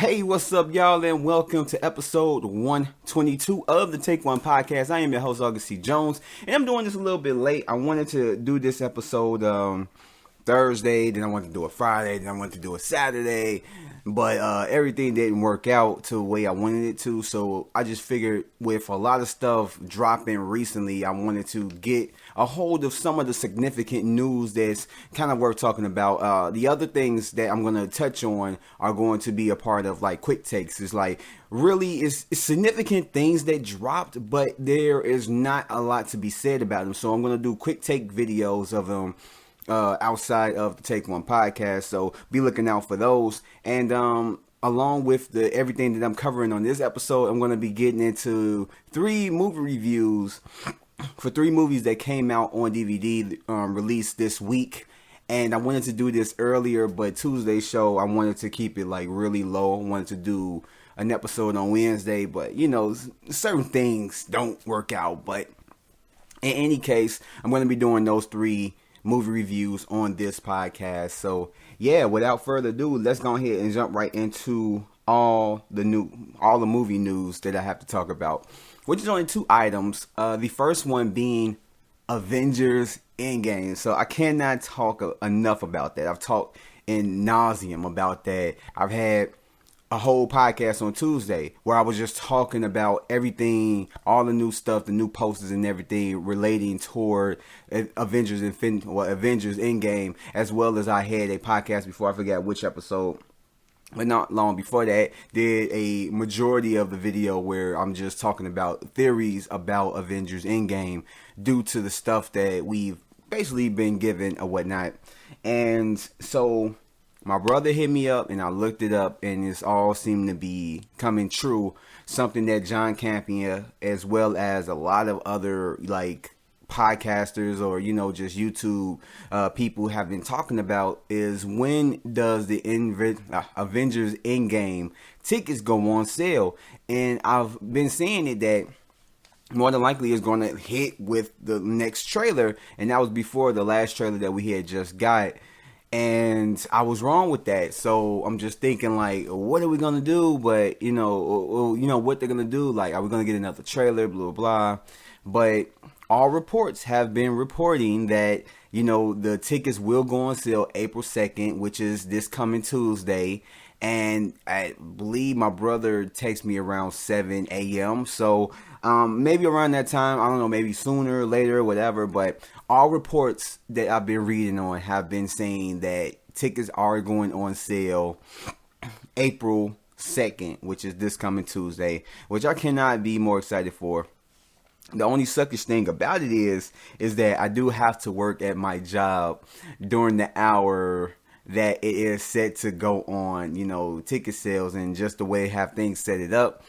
Hey, what's up, y'all, and welcome to episode 122 of the Take One podcast. I am your host, August C. Jones, and I'm doing this a little bit late. I wanted to do this episode Thursday, then I wanted to do it Friday, then I wanted to do it Saturday, but everything didn't work out to the way I wanted it to, so I just figured with a lot of stuff dropping recently, I wanted to get a hold of some of the significant news that's kind of worth talking about. The other things that I'm going to touch on are going to be a part of like quick takes. It's like really it's significant things that dropped, but there is not a lot to be said about them, so I'm going to do quick take videos of them outside of the Take One podcast, so be looking out for those. And along with everything that I'm covering on this episode, I'm going to be getting into 3 movie reviews for 3 movies that came out on DVD released this week. And I wanted to do this earlier, but Tuesday's show, I wanted to keep it like really low. I wanted to do an episode on Wednesday, but you know, certain things don't work out. But in any case, I'm going to be doing those 3 movie reviews on this podcast. So yeah, without further ado, let's go ahead and jump right into all the movie news that I have to talk about, which is only 2 items. The first one being Avengers Endgame. So I cannot talk enough about that. I've talked in nauseum about that. I've had a whole podcast on Tuesday where I was just talking about everything, all the new stuff, the new posters and everything relating toward Avengers Endgame, as well as I had a podcast before, I forgot which episode, but not long before that, did a majority of the video where I'm just talking about theories about Avengers Endgame due to the stuff that we've basically been given or whatnot. And so my brother hit me up and I looked it up, and it's all seemed to be coming true. Something that John Campion, as well as a lot of other like podcasters or, you know, just YouTube people have been talking about, is when does the Avengers Endgame tickets go on sale? And I've been saying it that more than likely is going to hit with the next trailer, and that was before the last trailer that we had just got. And I was wrong with that, so I'm just thinking like, what are we gonna do? But you know what they're gonna do? Like, are we gonna get another trailer? Blah blah. But all reports have been reporting that, you know, the tickets will go on sale April 2nd, which is this coming Tuesday. And I believe my brother texted me around 7 a.m. So maybe around that time, I don't know, maybe sooner, later, whatever. But all reports that I've been reading on have been saying that tickets are going on sale April 2nd, which is this coming Tuesday, which I cannot be more excited for. The only suckish thing about it is that I do have to work at my job during the hour that it is set to go on, you know, ticket sales, and just the way I have things set it up.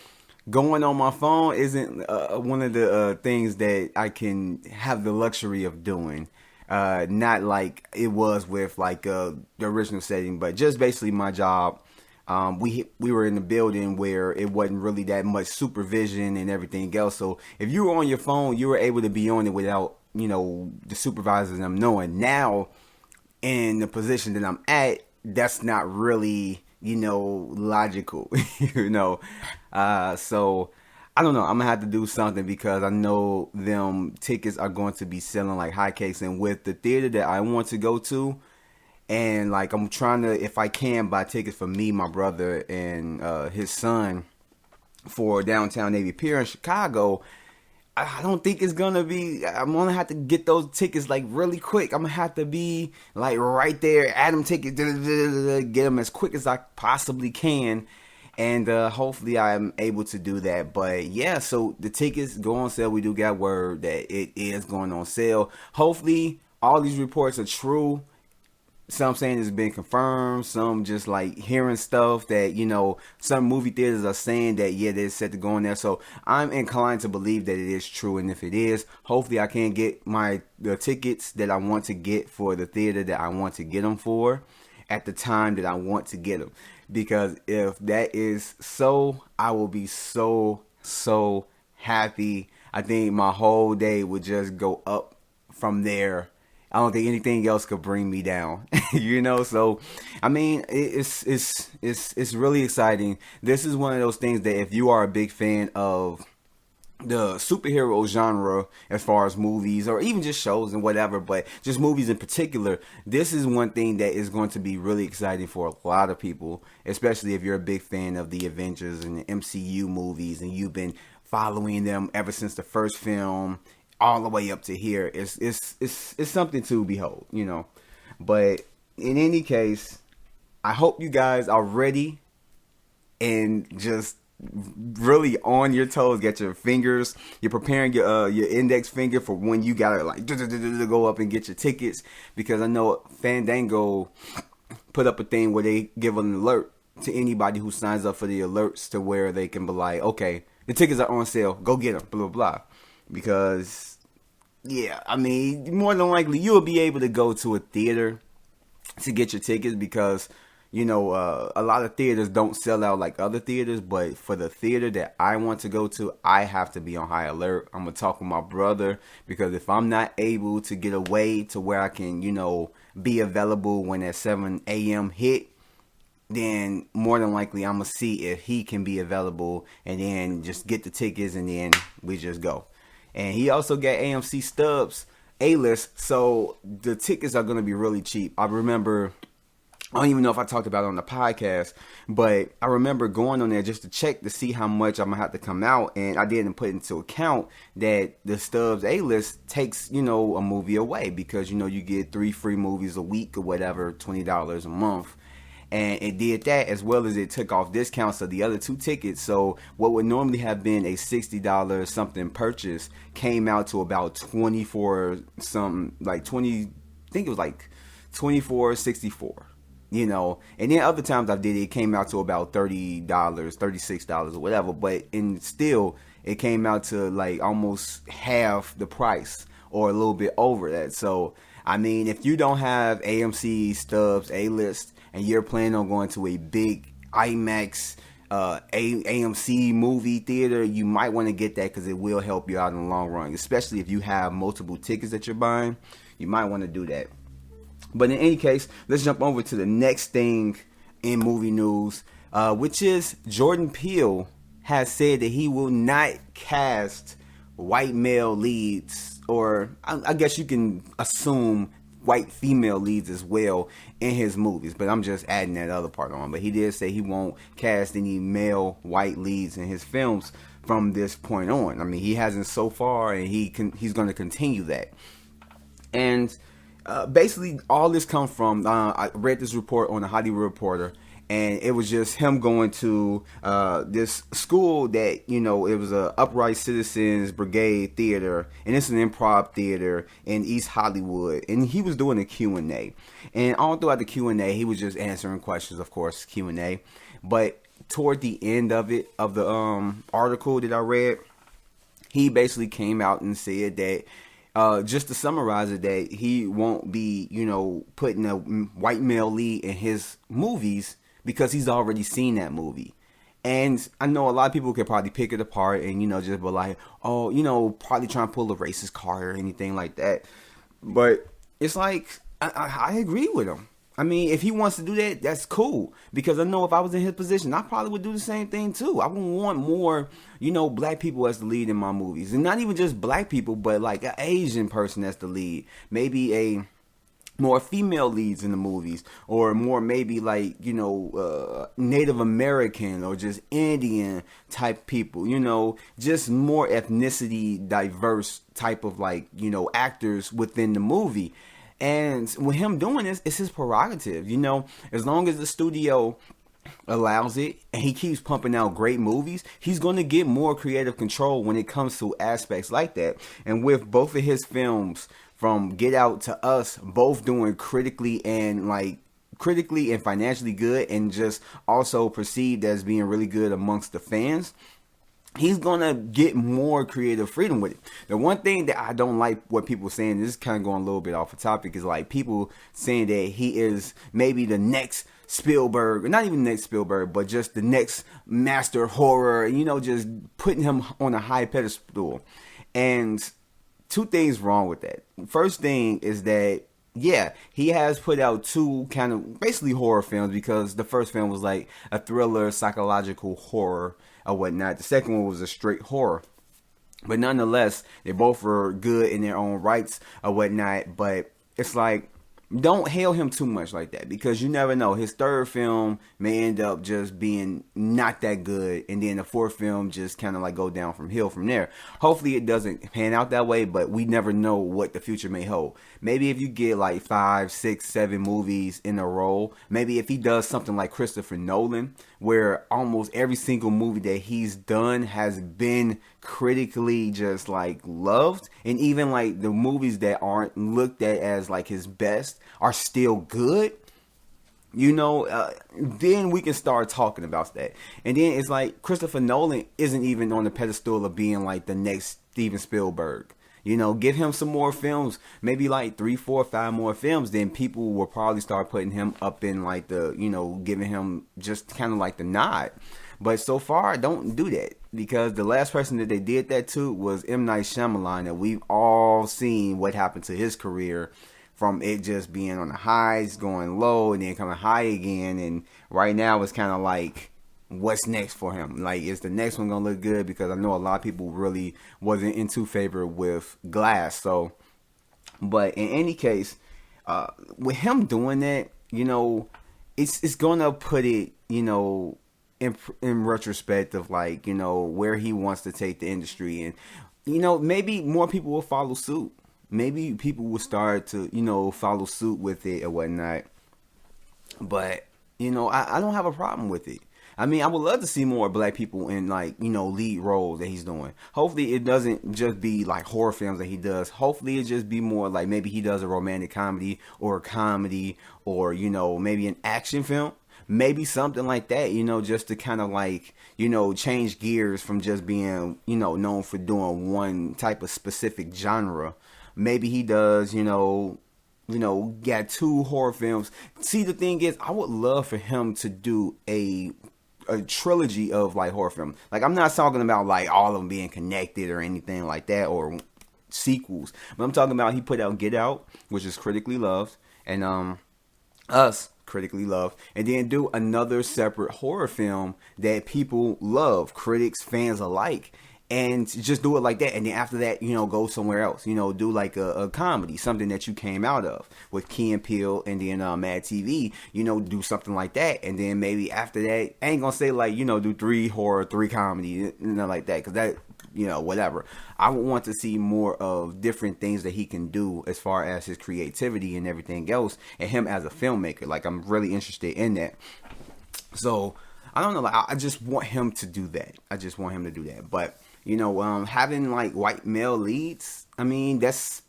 Going on my phone isn't one of the things that I can have the luxury of doing. Not like it was with like the original setting, but just basically my job. We were in a building where it wasn't really that much supervision and everything else. So if you were on your phone, you were able to be on it without, you know, the supervisors and them knowing. Now, in the position that I'm at, that's not really, you know, logical, you know. So I don't know. I'm gonna have to do something, because I know them tickets are going to be selling like hotcakes. And with the theater that I want to go to, and like I'm trying to, if I can, buy tickets for me, my brother, and his son for Downtown Navy Pier in Chicago, I don't think it's gonna be. I'm gonna have to get those tickets like really quick. I'm gonna have to be like right there, add them tickets, get them as quick as I possibly can, and hopefully I'm able to do that. But yeah, so the tickets go on sale. We do got word that it is going on sale. Hopefully all these reports are true. Some saying it's been confirmed, some just like hearing stuff that, you know, some movie theaters are saying that, yeah, they're set to go in there. So I'm inclined to believe that it is true. And if it is, hopefully I can get the tickets that I want to get for the theater that I want to get them for at the time that I want to get them. Because if that is so, I will be so happy. I think my whole day would just go up from there. I don't think anything else could bring me down. So I mean, it's really exciting. This is one of those things that if you are a big fan of the superhero genre as far as movies or even just shows and whatever, but just movies in particular, this is one thing that is going to be really exciting for a lot of people, especially if you're a big fan of the Avengers and the MCU movies and you've been following them ever since the first film all the way up to here. It's something to behold, But in any case, I hope you guys are ready and just really on your toes. Get your fingers. You're preparing your index finger for when you gotta go up and get your tickets, because I know Fandango put up a thing where they give an alert to anybody who signs up for the alerts to where they can be like, okay, the tickets are on sale. Go get them. Blah blah blah. Because yeah, I mean, more than likely you'll be able to go to a theater to get your tickets because a lot of theaters don't sell out like other theaters, but for the theater that I want to go to, I have to be on high alert. I'm going to talk with my brother, because if I'm not able to get away to where I can, be available when that 7 a.m. hit, then more than likely I'm going to see if he can be available and then just get the tickets and then we just go. And he also got AMC Stubs A-list, so the tickets are going to be really cheap. I remember, I don't even know if I talked about it on the podcast, but I remember going on there just to check to see how much I'm going to have to come out. And I didn't put into account that the Stubbs A-list takes, a movie away, because, you get 3 free movies a week or whatever, $20 a month. And it did that, as well as it took off discounts of the other 2 tickets. So what would normally have been a $60 something purchase came out to about 24 something, like 20, I think it was like 24.64. And then other times I did it came out to about $30, $36 or whatever, but still it came out to like almost half the price or a little bit over that. So I mean, if you don't have AMC Stubs A-list and you're planning on going to a big IMAX AMC movie theater, you might want to get that, because it will help you out in the long run, especially if you have multiple tickets that you're buying. You might want to do that. But in any case, let's jump over to the next thing in movie news, which is Jordan Peele has said that he will not cast white male leads, or I guess you can assume white female leads as well in his movies, but I'm just adding that other part on. But he did say he won't cast any male white leads in his films from this point on. I mean, he hasn't so far, and he's going to continue that. And basically, all this comes from, I read this report on the Hollywood Reporter, and it was just him going to this school that, it was a Upright Citizens Brigade theater, and it's an improv theater in East Hollywood, and he was doing a Q&A. And all throughout the Q&A, he was just answering questions, of course, Q&A. But toward the end of it, of the article that I read, he basically came out and said that, just to summarize it, that he won't be, putting a white male lead in his movies because he's already seen that movie. And I know a lot of people could probably pick it apart and, just be like, oh, probably trying to pull a racist card or anything like that. But it's like, I agree with him. I mean, if he wants to do that, that's cool. Because I know if I was in his position, I probably would do the same thing too. I would want more, black people as the lead in my movies. And not even just black people, but like an Asian person as the lead. Maybe a more female leads in the movies. Or more maybe like, Native American or just Indian type people. Just more ethnicity diverse type of like, actors within the movie. And with him doing this, it's his prerogative, as long as the studio allows it and he keeps pumping out great movies, he's going to get more creative control when it comes to aspects like that. And with both of his films, from Get Out to Us, both doing critically and financially good, and just also perceived as being really good amongst the fans, he's going to get more creative freedom with it. The one thing that I don't like what people saying, this is kind of going a little bit off the topic, is like people saying that he is maybe the next Spielberg, not even next Spielberg, but just the next master horror, just putting him on a high pedestal. And two things wrong with that. First thing is that, yeah, he has put out two kind of basically horror films, because the first film was like a thriller, psychological horror or whatnot. The second one was a straight horror. But nonetheless, they both were good in their own rights or whatnot. But it's like, don't hail him too much like that, because you never know. His third film may end up just being not that good, and then the fourth film just kind of like go down from hill from there. Hopefully it doesn't pan out that way, but we never know what the future may hold. Maybe if you get like 5, 6, 7 movies in a row, maybe if he does something like Christopher Nolan, where almost every single movie that he's done has been critically just like loved, and even like the movies that aren't looked at as like his best are still good, then we can start talking about that. And then it's like Christopher Nolan isn't even on the pedestal of being like the next Steven Spielberg. Give him some more films, maybe like 3, 4, 5 more films. Then people will probably start putting him up in like the, giving him just kind of like the nod. But so far, don't do that, because the last person that they did that to was M. Night Shyamalan, and we've all seen what happened to his career, from it just being on the highs, going low, and then coming high again. And right now it's kind of like, what's next for him? Like, is the next one gonna look good? Because I know a lot of people really wasn't into favor with Glass. So, but in any case, with him doing that, it's gonna put it, in retrospect of like, where he wants to take the industry. And maybe more people will follow suit. Maybe people will start to follow suit with it or whatnot. But I don't have a problem with it. I mean, I would love to see more black people in like, lead roles that he's doing. Hopefully it doesn't just be like horror films that he does. Hopefully it just be more like, maybe he does a romantic comedy or a comedy, or, maybe an action film. Maybe something like that, just to kind of like, change gears from just being, known for doing one type of specific genre. Maybe he does, got 2 horror films. See, the thing is, I would love for him to do a trilogy of like horror films. Like, I'm not talking about like all of them being connected or anything like that, or sequels. But I'm talking about, he put out Get Out, which is critically loved, and Us, critically loved, and then do another separate horror film that people love, critics, fans alike, and just do it like that. And then after that, go somewhere else, do like a comedy, something that you came out of with Key and Peele, and then Mad TV, do something like that. And then maybe after that, I ain't gonna say like, do 3 horror, 3 comedy, like that, because that, whatever. I would want to see more of different things that he can do as far as his creativity and everything else, and him as a filmmaker. Like, I'm really interested in that. So I don't know, like, I just want him to do that. But having like white male leads, I mean, that's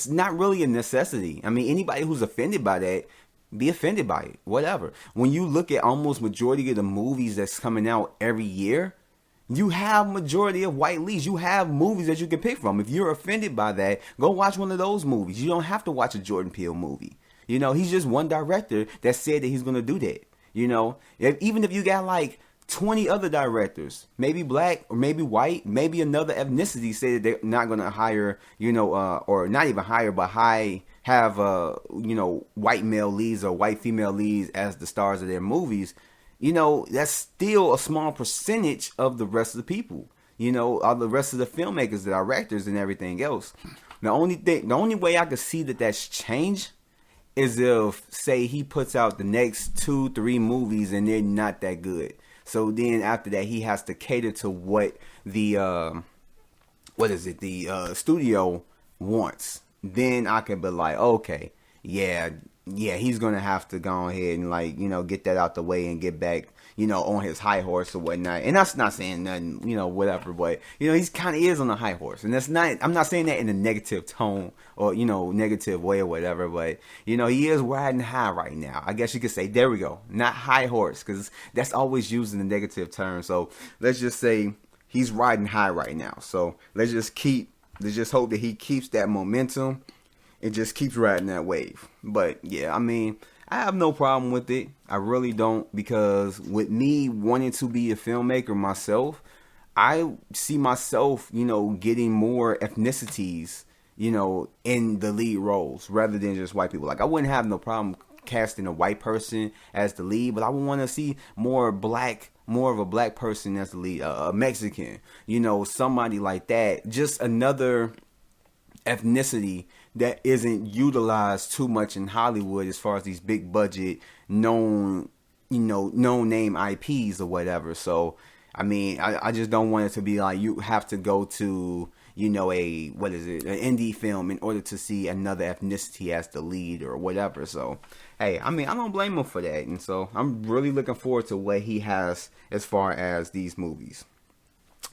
not really a necessity. I mean, anybody who's offended by that, be offended by it, whatever. When you look at almost majority of the movies that's coming out every year, you have majority of white leads. You have movies that you can pick from. If you're offended by that, go watch one of those movies. You don't have to watch a Jordan Peele movie. He's just one director that said that he's going to do that. Even if you got like 20 other directors, maybe black or maybe white, maybe another ethnicity, say that they're not going to hire, or not even hire, but have white male leads or white female leads as the stars of their movies. That's still a small percentage of the rest of the people, of the rest of the filmmakers, the directors, and everything else. The only way I could see that that's changed is if, say, he puts out the next 2, 3 movies and they're not that good. So then after that, he has to cater to what the studio wants. Then I can be like, okay, yeah, he's gonna have to go ahead and like, get that out the way and get back, on his high horse or whatnot. And that's not saying nothing, whatever, but he's kind of is on the high horse, and that's not. I'm not saying that in a negative tone or negative way or whatever, but he is riding high right now. I guess you could say, there we go, not high horse, because that's always used in the negative term. So let's just say he's riding high right now. So let's just hope that he keeps that momentum. It just keeps riding that wave. But yeah, I mean, I have no problem with it. I really don't, because with me wanting to be a filmmaker myself, I see myself, getting more ethnicities, in the lead roles rather than just white people. Like, I wouldn't have no problem casting a white person as the lead, but I would want to see more of a black person as the lead, a Mexican, somebody like that. Just another ethnicity that isn't utilized too much in Hollywood as far as these big budget known name IPs or whatever. So I mean, I just don't want it to be like you have to go to an indie film in order to see another ethnicity as the lead or whatever. So hey, I mean, I don't blame him for that, and so I'm really looking forward to what he has as far as these movies.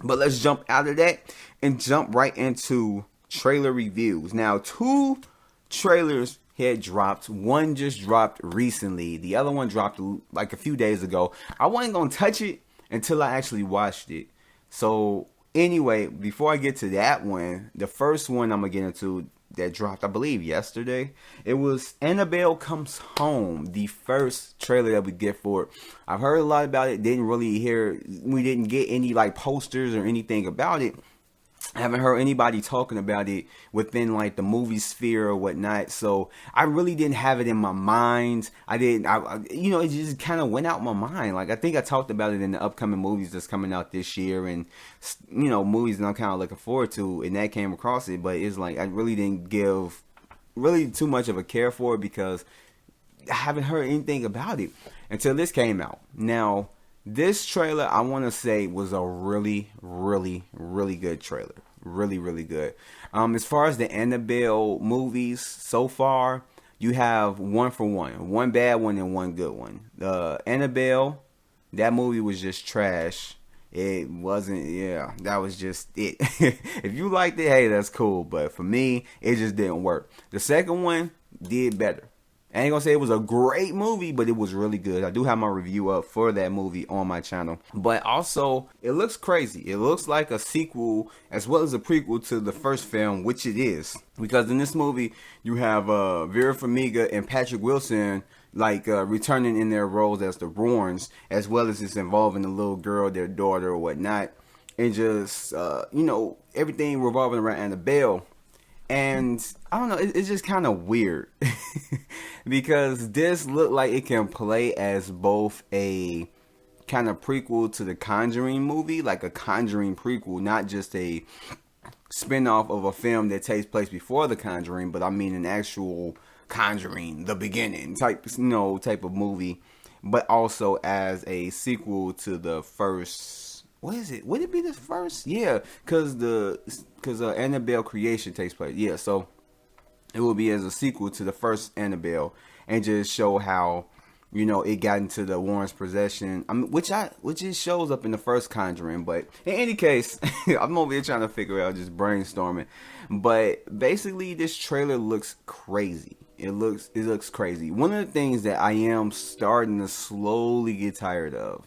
But let's jump out of that and jump right into trailer reviews. Now, 2 trailers had dropped. One just dropped recently. The other one dropped like a few days ago. I wasn't going to touch it until I actually watched it. So anyway, before I get to that one, the first one I'm going to get into that dropped, I believe, yesterday. It was Annabelle Comes Home, the first trailer that we get for it. I've heard a lot about it. We didn't get any like posters or anything about it. I haven't heard anybody talking about it within like the movie sphere or whatnot, so I really didn't have it in my mind. It just kind of went out my mind. Like, I think I talked about it in the upcoming movies that's coming out this year, and movies that I'm kind of looking forward to, and that came across it. But it's like I really didn't give really too much of a care for it because I haven't heard anything about it until this came out. Now, this trailer, I want to say, was a really, really, really good trailer. Really, really good. As far as the Annabelle movies so far, you have one for one. One bad one and one good one. Annabelle, that movie was just trash. It wasn't, that was just it. If you liked it, hey, that's cool. But for me, it just didn't work. The second one did better. I ain't gonna say it was a great movie, but it was really good. I do have my review up for that movie on my channel. But also, it looks crazy. It looks like a sequel as well as a prequel to the first film, which it is. Because in this movie, you have Vera Farmiga and Patrick Wilson returning in their roles as the Warrens, as well as it's involving the little girl, their daughter or whatnot. And just, everything revolving around Annabelle. And I don't know, it's just kind of weird because this looked like it can play as both a kind of prequel to the Conjuring movie, like a Conjuring prequel, not just a spin-off of a film that takes place before the Conjuring, but I mean an actual Conjuring, the beginning type of movie, but also as a sequel to the first. What is it? Would it be the first? Yeah, because Annabelle creation takes place. Yeah, so it will be as a sequel to the first Annabelle, and just show how it got into the Warren's possession. I mean, which it shows up in the first Conjuring. But in any case, I'm over here trying to figure out, just brainstorming. But basically, this trailer looks crazy. It looks crazy. One of the things that I am starting to slowly get tired of.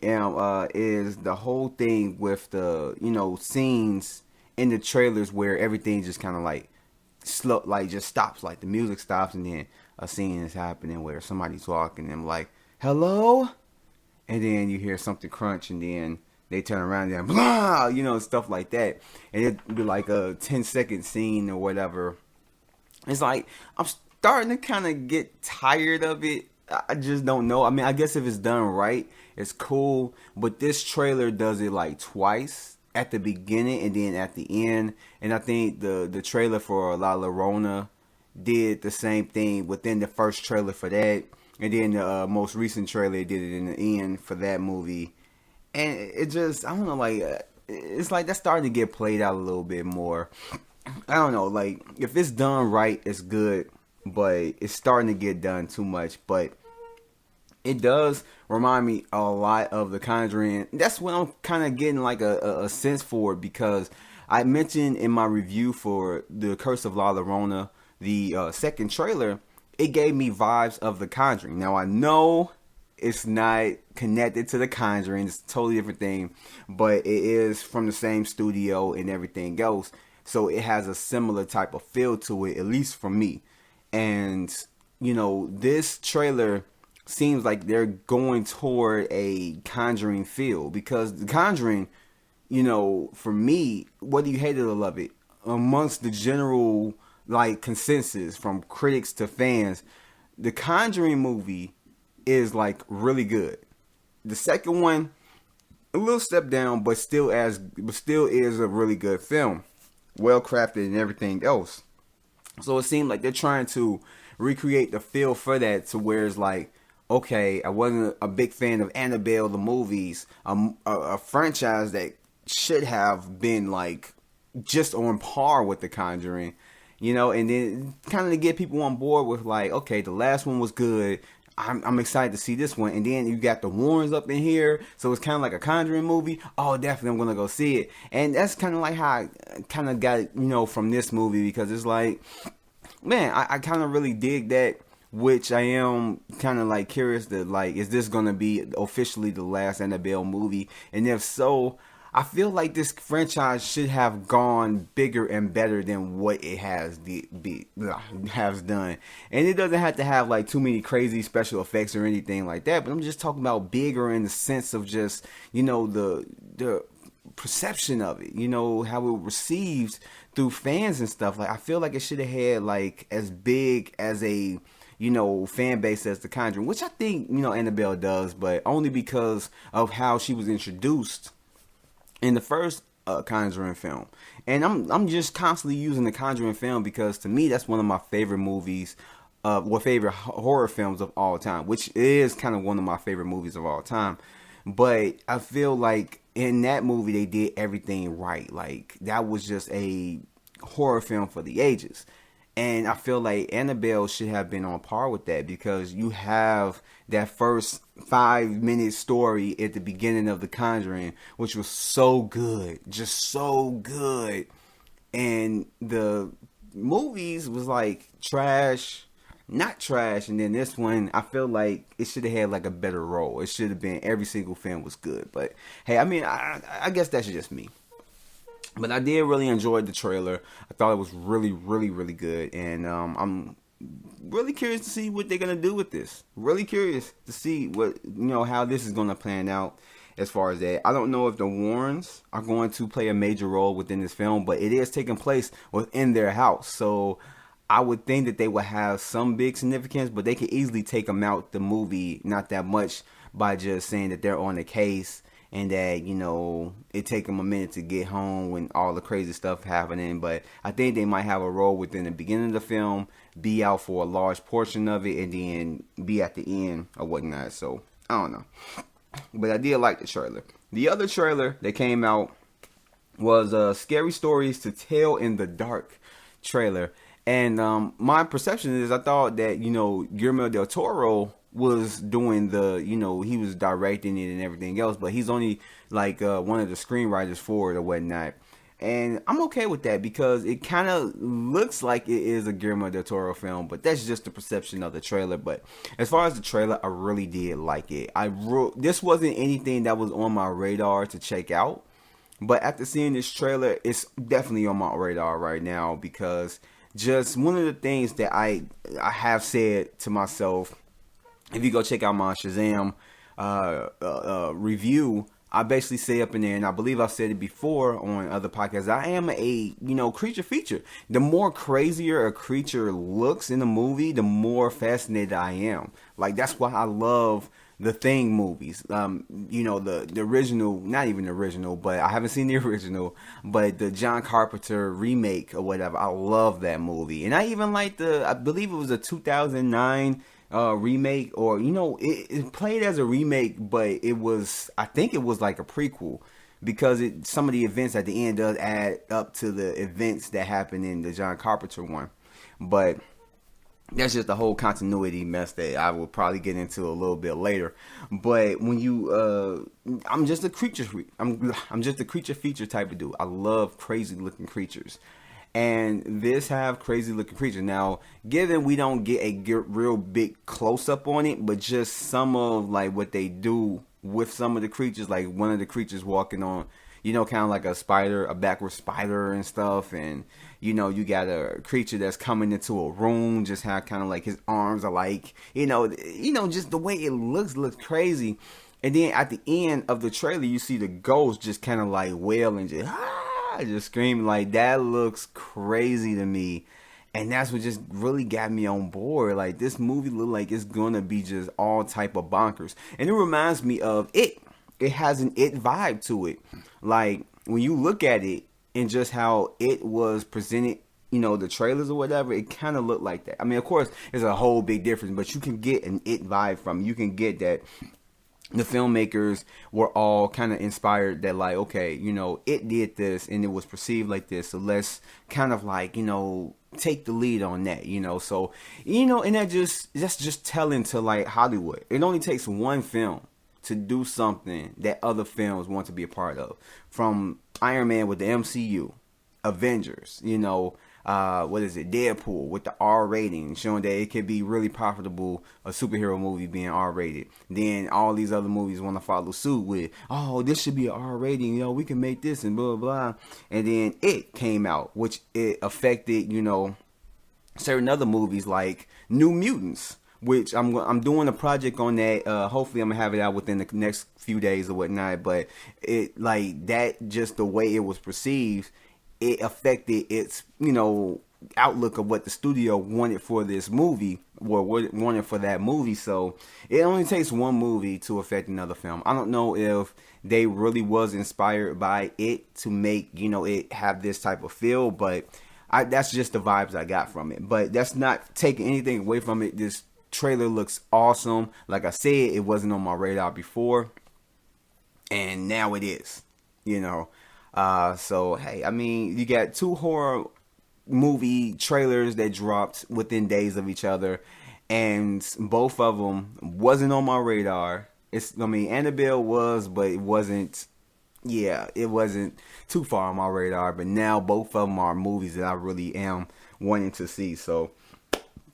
Is the whole thing with the scenes in the trailers where everything just kind of like slow, like just stops, like the music stops and then a scene is happening where somebody's walking and like hello, and then you hear something crunch and then they turn around and blah, stuff like that, and it'd be like a 10-second scene or whatever. It's like I'm starting to kind of get tired of it. I just don't know. I mean, I guess if it's done right, it's cool. But this trailer does it like twice, at the beginning and then at the end. And I think the trailer for La Llorona did the same thing within the first trailer for that. And then the most recent trailer did it in the end for that movie. And it just, I don't know, like, it's like that's starting to get played out a little bit more. I don't know, like, if it's done right, it's good. But it's starting to get done too much. But it does remind me a lot of The Conjuring. That's what I'm kind of getting like a sense for, because I mentioned in my review for The Curse of La Llorona, the second trailer, it gave me vibes of The Conjuring. Now, I know it's not connected to The Conjuring. It's a totally different thing. But it is from the same studio and everything else. So it has a similar type of feel to it, at least for me. And, this trailer seems like they're going toward a Conjuring feel, because The Conjuring, for me, whether you hate it or love it, amongst the general like consensus from critics to fans, the Conjuring movie is like really good. The second one, a little step down, but still is a really good film, well crafted and everything else. So it seemed like they're trying to recreate the feel for that, to where it's like, okay, I wasn't a big fan of Annabelle the movies, a franchise that should have been like just on par with The Conjuring, and then kind of to get people on board with like, okay, the last one was good. I'm excited to see this one, and then you got the Warrens up in here, so it's kind of like a Conjuring movie. Oh, definitely, I'm gonna go see it, and that's kind of like how I kind of got it, from this movie, because it's like, man, I kind of really dig that, which I am kind of like curious to like, is this gonna be officially the last Annabelle movie, and if so, I feel like this franchise should have gone bigger and better than what it has done. And it doesn't have to have like too many crazy special effects or anything like that. But I'm just talking about bigger in the sense of just, the perception of it, how it received through fans and stuff. Like, I feel like it should have had like as big as a fan base as The Conjuring, which I think, Annabelle does, but only because of how she was introduced in the first Conjuring film. And I'm just constantly using The Conjuring film because to me that's one of my favorite movies, favorite horror films of all time, which is kind of one of my favorite movies of all time. But I feel like in that movie they did everything right. Like, that was just a horror film for the ages. And I feel like Annabelle should have been on par with that, because you have that first 5-minute story at the beginning of The Conjuring, which was so good, just so good. And the movies was like trash, not trash. And then this one, I feel like it should have had like a better role. It should have been every single film was good. But hey, I mean, I guess that's just me. But I did really enjoy the trailer. I thought it was really, really, really good. And I'm really curious to see what they're going to do with this. Really curious to see what, how this is going to plan out as far as that. I don't know if the Warrens are going to play a major role within this film, but it is taking place within their house. So I would think that they would have some big significance, but they could easily take them out the movie, not that much, by just saying that they're on the case. And that, it take them a minute to get home when all the crazy stuff happening. But I think they might have a role within the beginning of the film, be out for a large portion of it, and then be at the end or whatnot. So, I don't know. But I did like the trailer. The other trailer that came out was Scary Stories to Tell in the Dark trailer. And my perception is, I thought that, Guillermo del Toro was doing he was directing it and everything else, but he's only like one of the screenwriters for it or whatnot. And I'm okay with that, because it kind of looks like it is a Guillermo del Toro film, but that's just the perception of the trailer. But as far as the trailer, I really did like it. This wasn't anything that was on my radar to check out, but after seeing this trailer, it's definitely on my radar right now, because just one of the things that I have said to myself, if you go check out my Shazam review, I basically say up in there, and I believe I've said it before on other podcasts, I am a, creature feature. The more crazier a creature looks in the movie, the more fascinated I am. Like, that's why I love the Thing movies. The original, not even the original, but I haven't seen the original, but the John Carpenter remake or whatever. I love that movie. And I even like I believe it was a 2009 remake, or it played as a remake, but I think it was like a prequel, because some of the events at the end does add up to the events that happened in the John Carpenter one. But that's just the whole continuity mess that I will probably get into a little bit later. But when I'm just a creature I'm just a creature feature type of dude. I love crazy looking creatures. And this have crazy looking creatures. Now, given we don't get a real big close up on it, but just some of like what they do with some of the creatures, like one of the creatures walking on, kind of like a backward spider and stuff. And, you got a creature that's coming into a room, just how kind of like his arms are like, just the way it looks crazy. And then at the end of the trailer, you see the ghost just kind of like wail and just, I just screamed like that looks crazy to me. And that's what just really got me on board. Like, this movie look like it's gonna be just all type of bonkers. And it reminds me of It. It has an It vibe to it. Like, when you look at it and just how it was presented, you know, the trailers or whatever, it kind of looked like that. I mean, of course, there's a whole big difference, but you can get an It vibe from it. You can get that the filmmakers were all kind of inspired that, like, okay, you know, it did this and it was perceived like this, so let's kind of like, you know, take the lead on that, you know. So, you know, and that's just telling to like Hollywood. It only takes one film to do something that other films want to be a part of. From Iron Man with the MCU, Avengers, you know, what is it, Deadpool with the R rating, showing that it could be really profitable, a superhero movie being R rated. Then all these other movies want to follow suit with, oh, this should be an R rating, you know, we can make this and blah blah. And then It came out, which it affected, you know, certain other movies like New Mutants, which I'm doing a project on that. Hopefully I'm gonna have it out within the next few days or whatnot. But it, like, that, just the way it was perceived, it affected its, you know, outlook of what the studio wanted for this movie, or what wanted for that movie. So it only takes one movie to affect another film. I don't know if they really was inspired by It to make, you know, it have this type of feel, but that's just the vibes I got from it. But that's not taking anything away from it. This trailer looks awesome. Like I said, it wasn't on my radar before, and now it is, you know. So hey, I mean, you got two horror movie trailers that dropped within days of each other, and both of them wasn't on my radar. I mean, Annabelle was, but it wasn't. Yeah, it wasn't too far on my radar. But now both of them are movies that I really am wanting to see. So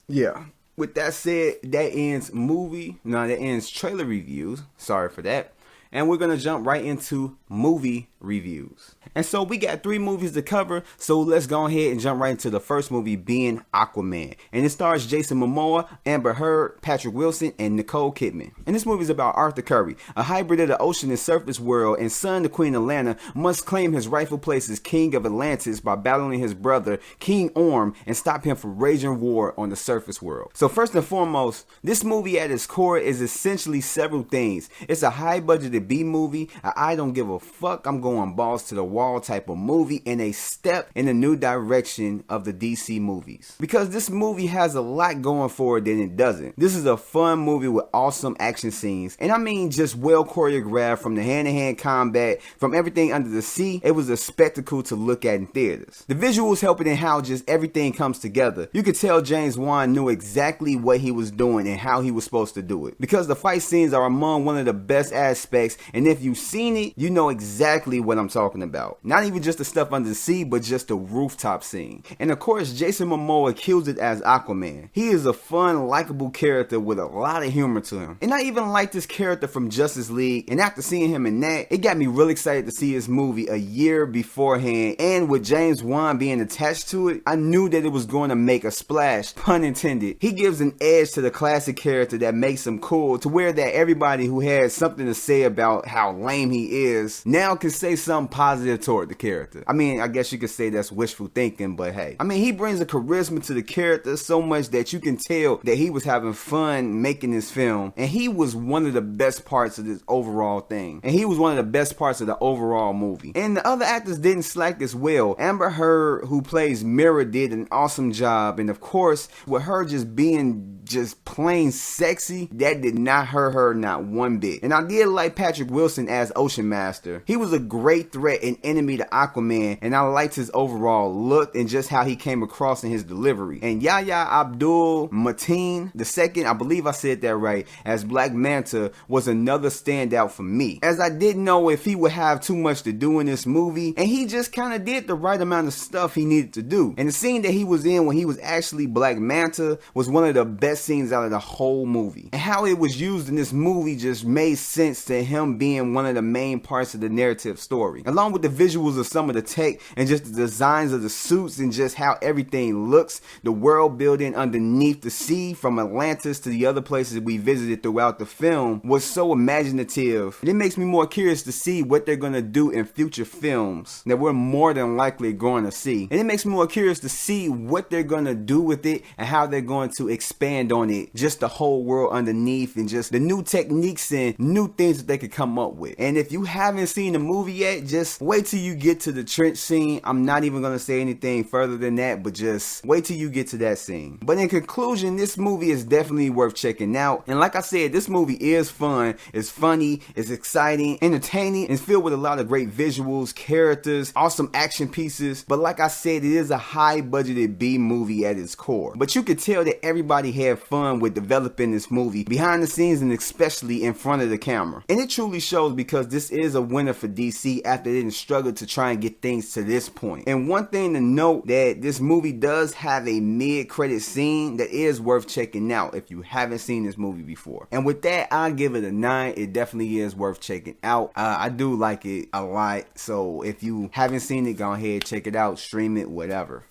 yeah. With that said, that ends trailer reviews. Sorry for that. And we're going to jump right into movie reviews. And so we got 3 movies to cover, so let's go ahead and jump right into the first movie, being Aquaman. And it stars Jason Momoa, Amber Heard, Patrick Wilson, and Nicole Kidman. And this movie is about Arthur Curry, a hybrid of the ocean and surface world, and son to Queen Atlanta, must claim his rightful place as King of Atlantis by battling his brother, King Orm, and stop him from raging war on the surface world. So first and foremost, this movie at its core is essentially several things. It's a high-budgeted B movie, I don't give a fuck, I'm going balls to the wall type of movie, and a step in the new direction of the DC movies. Because this movie has a lot going for it than it doesn't. This is a fun movie with awesome action scenes, and I mean just well choreographed, from the hand-to-hand combat, from everything under the sea. It was a spectacle to look at in theaters. The visuals help it in how just everything comes together. You could tell James Wan knew exactly what he was doing and how he was supposed to do it. Because the fight scenes are among one of the best aspects, and if you've seen it, you know exactly what I'm talking about. Not even just the stuff under the sea, but just the rooftop scene. And of course, Jason Momoa kills it as Aquaman. He is a fun, likable character with a lot of humor to him. And I even like this character from Justice League, and after seeing him in that, it got me really excited to see his movie a year beforehand. And with James Wan being attached to it, I knew that it was going to make a splash, pun intended. He gives an edge to the classic character that makes him cool, to where that everybody who had something to say about how lame he is now can say something positive toward the character. I mean, I guess you could say that's wishful thinking, but hey. I mean, he brings a charisma to the character so much that you can tell that he was having fun making this film, and he was one of the best parts of this overall thing. And he was one of the best parts of the overall movie. And the other actors didn't slack as well. Amber Heard, who plays Mira, did an awesome job, and of course, with her just being just plain sexy, that did not hurt her not one bit. And I did like Patrick Wilson as Ocean Master. He was a great threat and enemy to Aquaman, and I liked his overall look and just how he came across in his delivery. And Yahya Abdul Mateen II, I believe I said that right, as Black Manta, was another standout for me, as I didn't know if he would have too much to do in this movie, and he just kind of did the right amount of stuff he needed to do. And the scene that he was in when he was actually Black Manta was one of the best best scenes out of the whole movie. And how it was used in this movie just made sense to him being one of the main parts of the narrative story. Along with the visuals of some of the tech and just the designs of the suits and just how everything looks, the world building underneath the sea from Atlantis to the other places we visited throughout the film was so imaginative. And it makes me more curious to see what they're going to do in future films that we're more than likely going to see. And it makes me more curious to see what they're going to do with it and how they're going to expand on it, just the whole world underneath and just the new techniques and new things that they could come up with. And if you haven't seen the movie yet, just wait till you get to the trench scene. I'm not even going to say anything further than that, but just wait till you get to that scene. But in conclusion, this movie is definitely worth checking out. And like I said, this movie is fun, it's funny, it's exciting, entertaining, and filled with a lot of great visuals, characters, awesome action pieces. But like I said, it is a high budgeted B movie at its core. But you could tell that everybody had fun with developing this movie behind the scenes and especially in front of the camera. And it truly shows because this is a winner for DC after they didn't struggle to try and get things to this point. And one thing to note, that this movie does have a mid-credit scene that is worth checking out if you haven't seen this movie before. And with that, I'll give it a 9. It definitely is worth checking out. I do like it a lot. So if you haven't seen it, go ahead, check it out, stream it, whatever.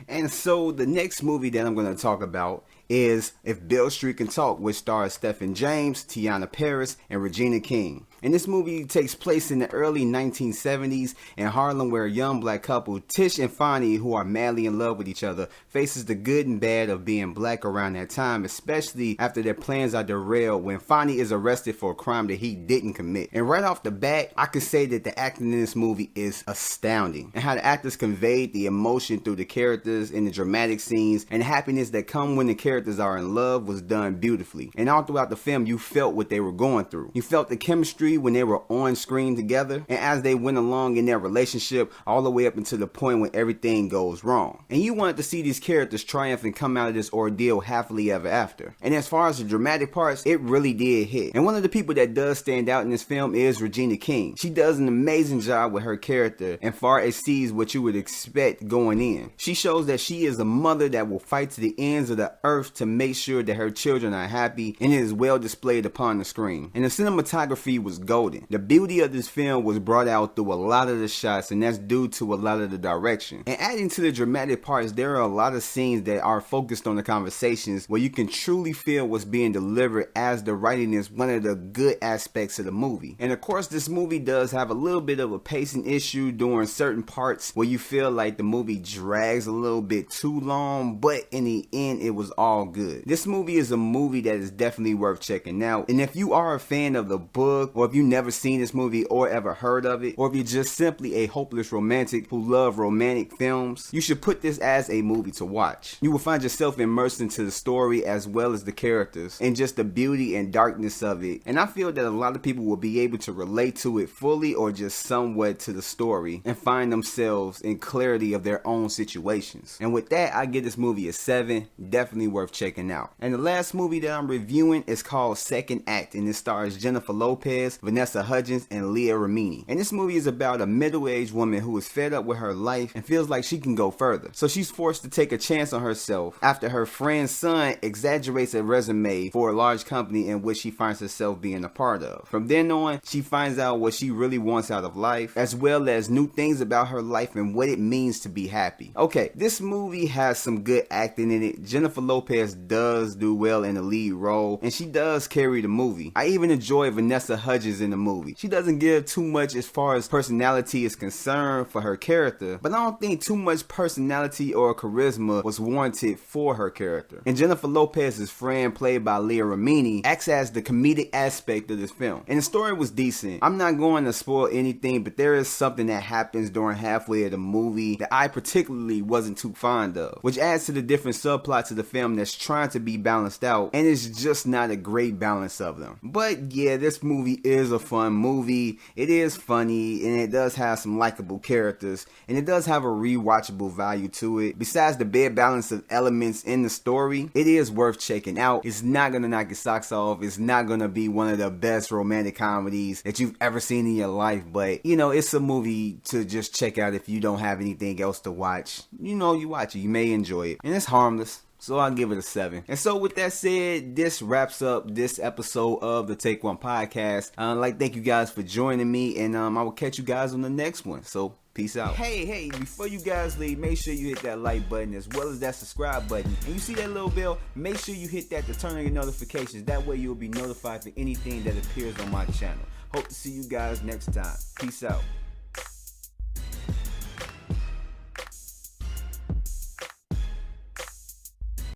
And so the next movie that I'm going to talk about is If Beale Street Can Talk, which stars Stephen James, Tiana Paris, and Regina King. And this movie takes place in the early 1970s in Harlem, where a young black couple, Tish and Fonnie, who are madly in love with each other, faces the good and bad of being black around that time, especially after their plans are derailed when Fonnie is arrested for a crime that he didn't commit. And right off the bat, I can say that the acting in this movie is astounding, and how the actors conveyed the emotion through the characters in the dramatic scenes and the happiness that come when the characters are in love was done beautifully. And all throughout the film, you felt what they were going through. You felt the chemistry when they were on screen together, and as they went along in their relationship, all the way up until the point when everything goes wrong. And you wanted to see these characters triumph and come out of this ordeal happily ever after. And as far as the dramatic parts, it really did hit. And one of the people that does stand out in this film is Regina King. She does an amazing job with her character and far exceeds what you would expect going in. She shows that she is a mother that will fight to the ends of the earth to make sure that her children are happy, and it is well displayed upon the screen. And the cinematography was golden. The beauty of this film was brought out through a lot of the shots, and that's due to a lot of the direction. And adding to the dramatic parts, there are a lot of scenes that are focused on the conversations where you can truly feel what's being delivered, as the writing is one of the good aspects of the movie. And of course, this movie does have a little bit of a pacing issue during certain parts where you feel like the movie drags a little bit too long, but in the end, it was all good. This movie is a movie that is definitely worth checking out. And if you are a fan of the book, or if you never seen this movie or ever heard of it, or if you're just simply a hopeless romantic who love romantic films, you should put this as a movie to watch. You will find yourself immersed into the story as well as the characters and just the beauty and darkness of it. And I feel that a lot of people will be able to relate to it fully or just somewhat to the story and find themselves in clarity of their own situations. And with that, I give this movie a 7. Definitely worth checking out. And the last movie that I'm reviewing is called Second Act, and it stars Jennifer Lopez, Vanessa Hudgens, and Leah Remini. And this movie is about a middle-aged woman who is fed up with her life and feels like she can go further. So she's forced to take a chance on herself after her friend's son exaggerates a resume for a large company in which she finds herself being a part of. From then on, she finds out what she really wants out of life, as well as new things about her life and what it means to be happy. Okay, this movie has some good acting in it. Jennifer Lopez does do well in the lead role, and she does carry the movie. I even enjoy Vanessa Hudgens in the movie. She doesn't give too much as far as personality is concerned for her character, but I don't think too much personality or charisma was warranted for her character. And Jennifer Lopez's friend, played by Leah Remini, acts as the comedic aspect of this film. And the story was decent. I'm not going to spoil anything, but there is something that happens during halfway of the movie that I particularly wasn't too fond of, which adds to the different subplots of the film that's trying to be balanced out, and it's just not a great balance of them. But yeah, this movie is a fun movie. It is funny, and it does have some likable characters, and it does have a rewatchable value to it. Besides the bad balance of elements in the story, it is worth checking out. It's not gonna knock your socks off. It's not gonna be one of the best romantic comedies that you've ever seen in your life, but you know, it's a movie to just check out if you don't have anything else to watch. You know, you watch it, you may enjoy it, and it's harmless. So I'll give it a 7. And so with that said, this wraps up this episode of the Take One Podcast. I'd like to thank you guys for joining me, and I will catch you guys on the next one. So peace out. Hey, before you guys leave, make sure you hit that like button as well as that subscribe button. And you see that little bell? Make sure you hit that to turn on your notifications. That way you'll be notified for anything that appears on my channel. Hope to see you guys next time. Peace out.